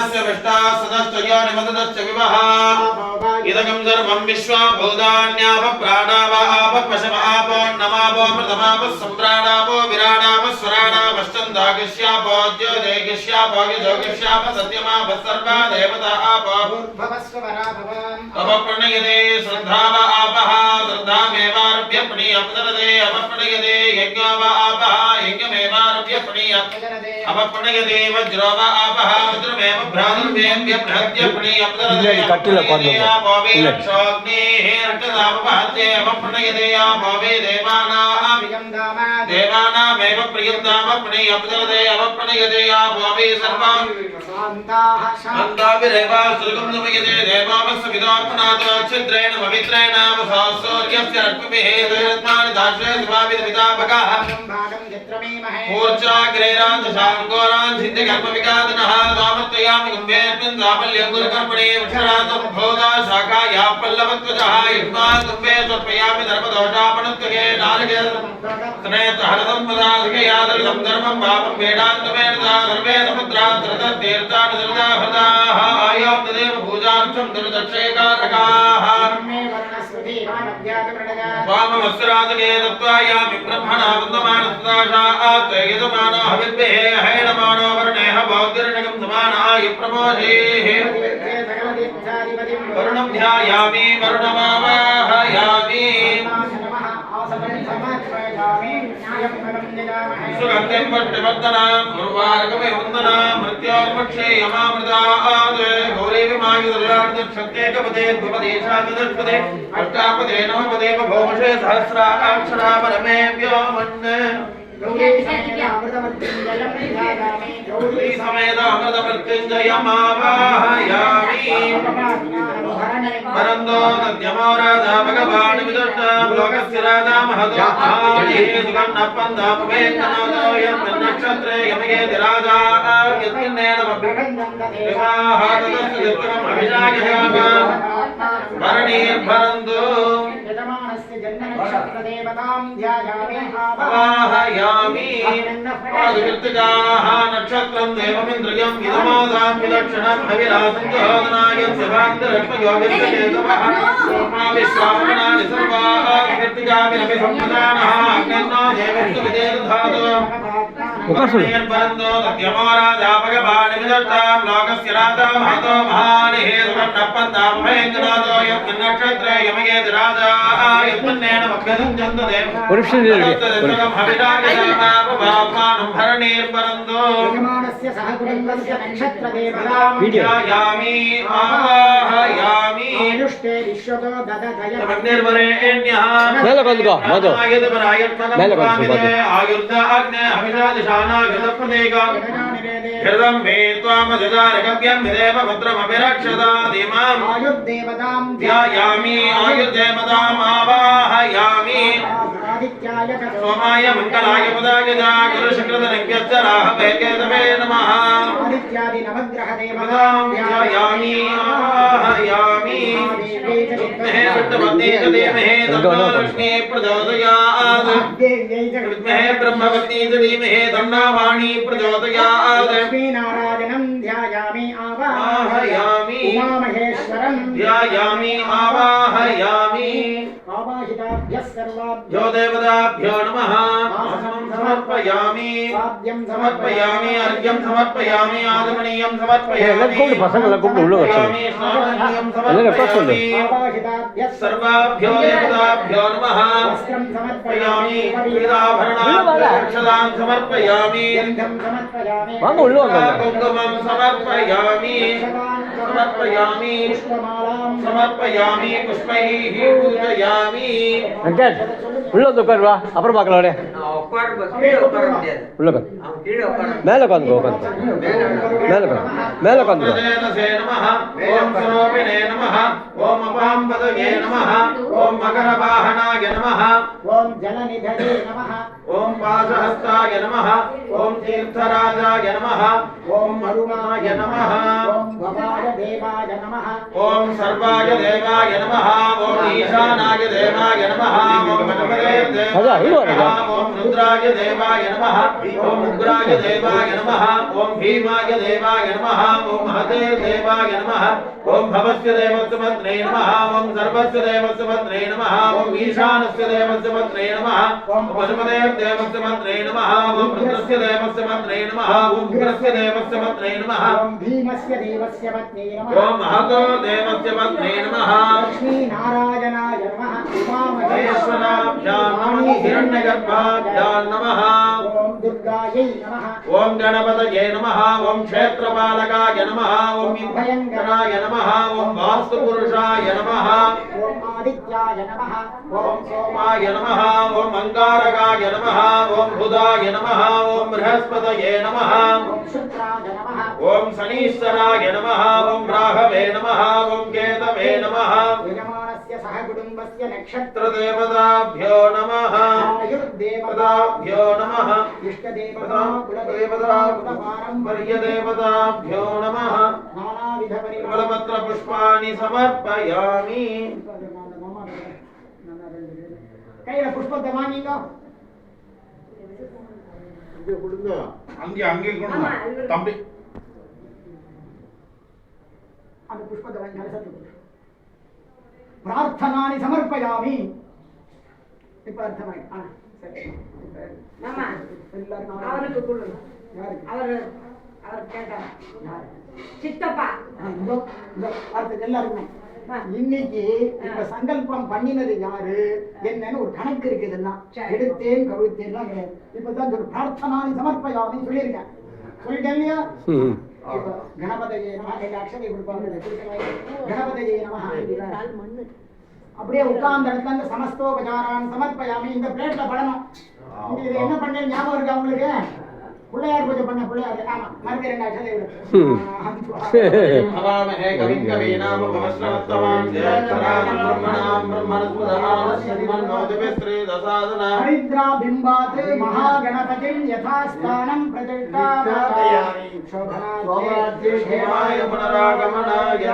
ब्रह्मणस्य विष्टा सदस्य निमदस्य विवह इदगं सर्वं विश्वा भूतान्याप प्राणावाप पशवापो नमापो मृतमाप सम्प्राणापो विराणाप स्वराणापश्चन्दागिष्यापो ज्योतिगिष्यापो गिजोगिष्याप सत्यमाप सर्वा देवता आपो अपप्रणयते श्रद्धावा आपः श्रद्धामेवारभ्य प्रणीयपदरते अपप्रणयते यज्ञवा आपः यज्ञमेवारभ्य प्रणीयपदरते अपप्रणयते वज्रोवा आपः वज्रमेव भ्रातुर्वेभ्य बृहद्य प्रणीयपदरते देवानामेव प्रियन्ताम प्रणीयपदरते अपप्रणयते आपः सर्वा शान्ताभिरेवा सुगं नमयते देवावस्य विदार्पणात् छिद्रेण पवित्रेण सहस्रोर्यस्य रत्नभिः दयरत्नानि दाशे स्वाभिदमितापकः ऊर्जाग्रेराजशाङ्गोरान् सिद्धिकल्पविकादिनः दामर्तयामि कुम्भेऽस्मिन् साफल्यं गुरुकर्मणे वक्षरातं भोदा शाखाया पल्लवत्वजः युष्मान् कुम्भे स्वर्पयामि धर्मदोषापणत्वके नारकेतहरदं पदाधिकयादलितं धर्मं पापं वेदान्तमेन धर्मे समुद्रात् तीर्थानि दृढाभृताः आयां तदेव पूजार्थं दुर्दक्षेकारकाः वामवस्त्रादके दत्त्वायामि ब्रह्मणा वन्दमानस्ताशात् यजमानो हविर्भिः हैणमानो वर्णेह बौद्धिर्षकं समानाय प्रमोदेः वरुणं ध्यायामि वरुणमावाहयामि सुगन्धिं पुष्टिवर्धनां गुरुवारकमे वन्दनां मृत्योर्मक्षे यमामृतात् गौरीविमायुर्यार्धक्षत्येकपदे द्विपदेशादुष्पदे अष्टापदे नवपदे भौमषे सहस्राक्षरा परमे व्योमन् गौरी समेत अमृतमृत्युञ्जयमावाहयामि परन्दो तद्यमो राजा भगवान् विदुष्टा लोकस्य राजा महतो सुगन्नपन्दापवेन्दनो यन्नक्षत्रे यमयेति राजा यत्किन्नेन विवाह तदस्य यत्कम् अभिषाकयाम भरणीर्भरन्तु यजमानस्य जन्मनक्षत्रदेवतां ध्यायामि आवाहयामि आदिकृतिकाः नक्षत्रं देवमिन्द्रियं विदमोदां विलक्षणं हविरासं जोदनाय शिवान्तरक्ष्मयोगिस्य चेतवः सोमाविश्वामणानि सर्वाः कृतिकाभिरपि सम्प्रदानः अग्निर्नो देवस्तु विदेर्धातु उपनिर्बन्धो तद्यमो राजा भगवान् विदष्टां लोकस्य राजा महतो महानिः सुगन्नपन्दामहेन्द्रनाथो यत्नक्षत्रे यमयेति राजा यत्मन्नेन मभ्यदं चन्ददेव हविरागमापवात्मानं भरणीर्परन्दो यजमानस्य सह कुटुम्बस्य नक्षत्रदेवतां ध्यायामि आवाहयामि आयुष्टे विश्वतो ददतय निर्वरेण्यः मेलकल्गा मधु मेलकल्गा आयुर्द अग्ने हविषा दिशाना गतप्रदेगा हृदं मे त्वामजदारगव्यं विदेव भद्रमभिरक्षता धीमाम् आयुर्देवतां ध्यायामि आयुर्देवताम् आवाहयामि सोमाय मंगलाय पदाय गुरुशक्रतनज्ञश्च राहवे केतवे नमः आदित्यादि नवग्रह देवतां ध्यायामि आवाहयामि विद्महे विष्णुपत्नी च धीमहि तन्नो लक्ष्मी प्रचोदयात् विद्महे ब्रह्मपत्नी च धीमहि तन्नो वाणी प्रचोदयात् लक्ष्मीनारायणं ध्यायामि आवाहयामि उमामहेश्वरं ध्यायामि आवाहयामि आवाहिताभ्यः सर्वाभ्यो देवताभ्यो नमः आसनं समर्पयामि वाद्यं समर्पयामि अर्घ्यं समर्पयामि आदमनीयं समर्पयामि आवाहिताभ्यः सर्वाभ्यो देवताभ्यो नमः वस्त्रं समर्पयामि पीताभरणान् समर्पयामि गन्धं समर्पयामि कुङ्कुमं समर्पयामि पुष्पमालां समर्पयामि पुष्पैः पूजयामि வெங்கட் உள்ள வந்து உட்காருவா அப்புறம் பார்க்கலாம் உள்ள மேல உட்காந்து உட்காந்து மேல உட்காந்து ஓம் சரோபிணே நமஹ ஓம் அபாம்பதயே நமஹ ஓம் மகரவாஹனாய நமஹ ஓம் ஜலநிதயே நமஹ ஓம் பாசஹஸ்தாய நமஹ ஓம் தீர்த்தராஜாய நமஹ ஓம் அருணாய நமஹ ஓம் பவாய देवाय नमः ओम सर्वाय देवाय नमः ओम ईशानाय देवाय नमः ओम गणपते देवाय नमः ओम रुद्राय देवाय नमः ओम उग्राय देवाय नमः ओम भीमाय देवाय नमः ओम महते देवाय नमः ओम भवस्य देवस्य पत्ने नमः ओम सर्वस्य देवस्य पत्ने नमः ओम ईशानस्य देवस्य पत्ने नमः ओम पशुपते देवस्य पत्ने नमः ओम रुद्रस्य देवस्य पत्ने नमः ओम उग्रस्य देवस्य पत्ने नमः ओम भीमस्य देवस्य पत्ने नमः ओम महतो देवस्य पत्ने नमः लक्ष्मी नारायणाय नमः उमामहेश्वराभ्यां नमो हिरण्यगर्भाभ्यां नमः ओम दुर्गायै नमः ओम गणपतये नमः ओम क्षेत्रपालकाय नमः ओम भयंकराय नमः ओम वास्तुपुरुषाय नमः ओम आदित्याय नमः ओम सोमाय नमः ओम अंगारकाय नमः ओम बुधाय नमः ओम बृहस्पतये नमः ओम शुक्राय नमः ओम शनीश्वराय नमः ओम राहवे नमः ओम केतवे नमः यजमानस्य सह कुटुंबस्य नक्षत्र देवताभ्यो नमः आयुर्देवताभ्यो नमः इष्टदेवता कुलदेवता कुलपारम्पर्यदेवताभ्यो नमः नानाविध कमलपत्र पुष्पाणि समर्पयामि கையில புஷ்பத்தை வாங்கிங்க அங்கே கொடுங்க தம்பி அந்த புஷ்பத்தை வாங்கி நரசத்துக்கு பிரார்த்தனானி சமர்ப்பயாமி இப்ப அர்த்தமாயி சரி மாமா எல்லாரும் அவருக்கு கொடு யாருக்கு அவர் கேட்டார் யாரு சித்தப்பா இந்த வார்த்தை எல்லாருமே இன்னைக்கு இப்ப சங்கல்பம் பண்ணினது யாரு என்னன்னு ஒரு கணக்கு இருக்கு. இதெல்லாம் எடுத்தேன் கவிழ்த்தேன் இப்பதான் ஒரு பிரார்த்தனானி சமர்ப்பயாமி சொல்லியிருக்கேன். சொல்லிட்டேன் இல்லையா? இப்ப கணபதியே நமஹ எங்க அக்ஷதை கொடுப்பாங்க. கணபதியே நமஹ அப்படியே உட்கார்ந்த இடத்துல அந்த சமஸ்தோபசாரான் சமர்ப்பயாமி இந்த பிளேட்ல படணும். இது என்ன பண்ணேன் ஞாபகம் இருக்கா உங்களுக்கு? பிள்ளையார் பூஜை பண்ண பிள்ளையார். ஆமா, மறுபடியும் ரெண்டு அக்ஷதை हवामहे कविं कवीनाम भवस्रवत्तमान् जयकरान् ब्रह्मणां ब्रह्मणस्पदानश्रीमन्नोतिभिस्त्रीदसादना हरिद्रा बिम्बात् महागणपतिं यथास्थानं प्रतिष्ठापयामि. शोभनार्थे क्षेमाय पुनरागमनाय